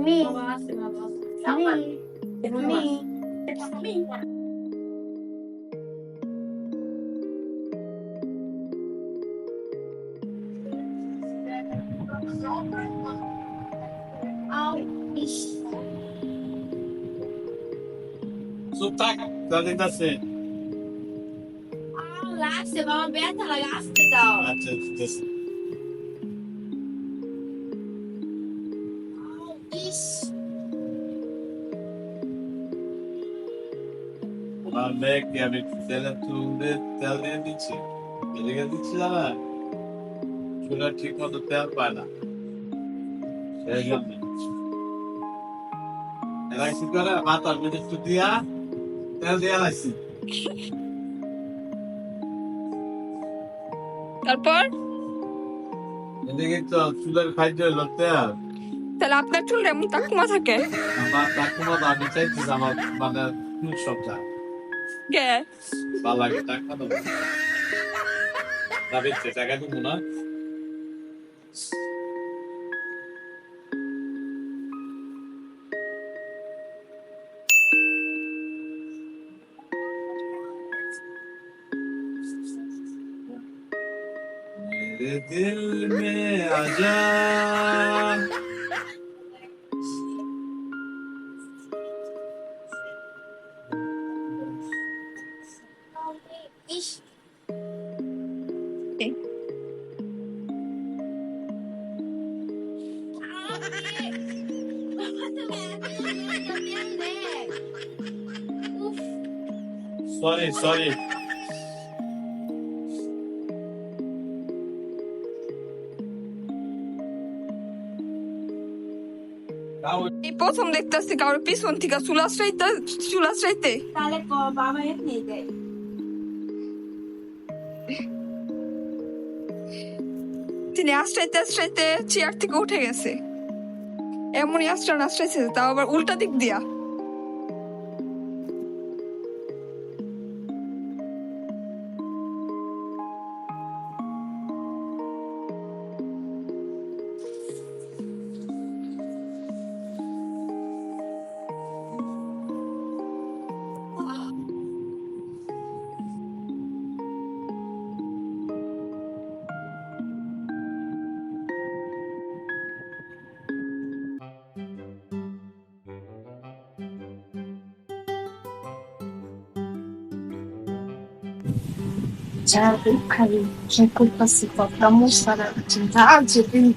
Me me আউ ইস চুপ থাক দাদির কাছে। আউ লাগছে বাবা ব্যথা লাগে আসতে দাও আচ্ছা ঠিক আছে। আউ ইস আমার মেয়েকে আমি তেল দিয়ে দিচ্ছি, এদিকে দিচ্ছি না, চুলা ঠিক মতো তেল পায় না, সেই জন্য এরা কি করে মাথার মধ্যে একটু দিয়া তেল দিয়া রাখছি। তারপর এদিকে তো চুলের খাদ্য হলো তেল। তাহলে আপনার চুল এমন টাকুমা থাকে আমার টাকুমা তো আমি চাইছি যে আমার মানে চুল সব যায় কে? ভালো লাগে, টাকা দেবো দাবি টাকা দেবো না। मेरे दिल में आजा ইস सॉरी सॉरी এই প্রথম দেখতেছি কারোর পিছন থেকে চুল আশ্রাইতে তাহলে বাবা এমনি দেয় তিনি আশ্রাইতে আশ্রাইতে চেয়ার থেকে উঠে গেছে, এমনই আশ্রাইছে তাও আবার উল্টা দিক দিয়া। già Luca, c'è colpa si fa la mostra da cintaggio, quindi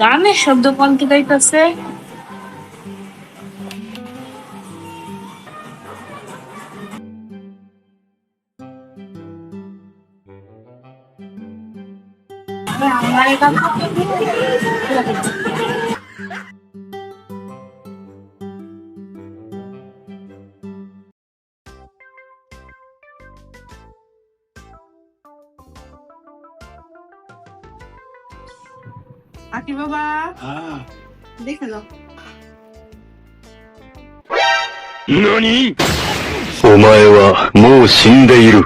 গানের শব্দ কোনটি গাইতেছে? আমার গান আকি বাবা हाँ দেখে যাও 何？お前はもう死んでいる。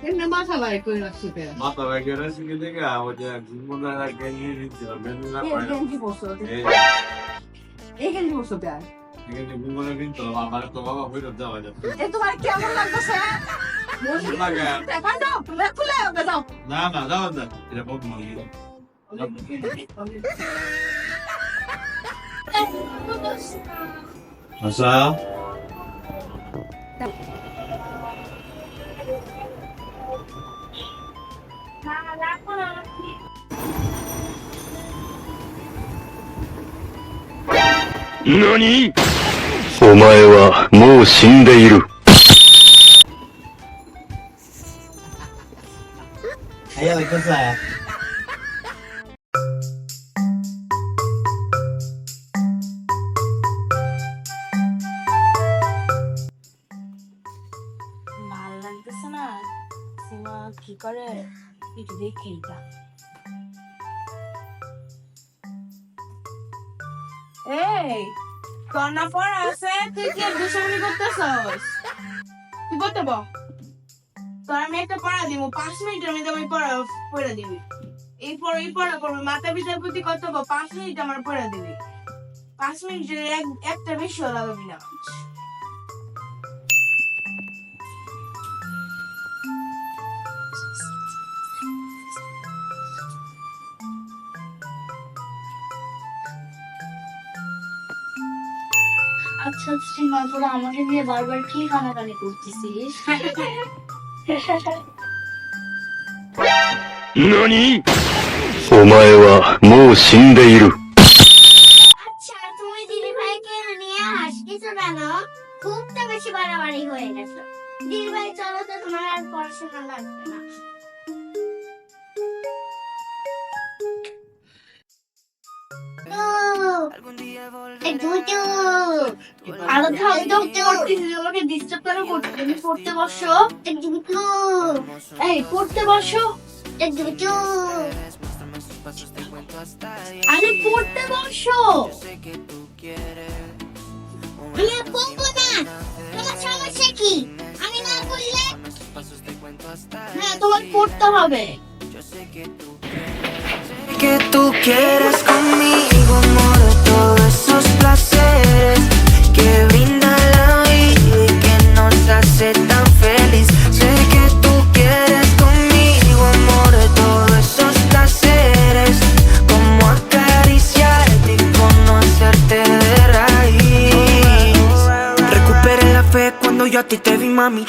এমনি মাথা বাড়ি করে রাখছি माता वगैरह से के देगा वो जो मुंडा का गंजी नीचे मैंने ना এই पाया গেঞ্জি বসো ए এই গেঞ্জি বসো দেয় ये कि मुंडा भी तो हमारे तो बाबा हुई तो जावा जाते এ তোমার কেমন লাগতেছে लगा দেখা দাও তুমি খুলে দাও ना ना जावा जा ये बहुत मांगी अच्छा何？お前はもう死んでいる。 Ayo ikut saya. ভাল লাগতেছে না সীমা কি করে একটু দেখেই যা। এই তোর না পড়া আছে, তুই কি দুশমনি করতেছস? তুই করতে বল, তোর আমি একটা পড়া দিব, 5 মিনিটের মধ্যে আমি পড়া দিবি। এই পড়া করবি, মাথা পিতার প্রতি কত 5 মিনিট আমার পড়া দিবি। 5 মিনিটের একটা বেশিও লাগাবি না। আচ্ছা সীমা, তোরা আমাকে নিয়ে বারবার কি কানাকানি করতেছিস?何お前はもう死んでいる。 আচ্ছা তুমি দিদি ভাইকে নিয়ে হাসতেছো কেন? খুব তো বেশি বাড়াবাড়ি হয়ে গেছে। দিদি ভাই চলো তো, তোমার আর পড়াশোনা লাগবে না। আমাকে ডিস্টার্ব কেন করছিস? তুমি পড়তে বসো। এই পড়তে বসো। আরে পড়তে বসো। আমি আর পড়বো না। তোমার সমস্যা কি? আমি না পড়লে? হ্যাঁ, তোমার পড়তে হবে। Que tú quieres conmigo, amor, de todos esos placeres que brinda la vida y que nos hace tan feliz. Sé que tú quieres conmigo, amor, de todos esos placeres, como acariciarte y conocerte de raíz. Recuperé la fe cuando yo a ti te vi, mami.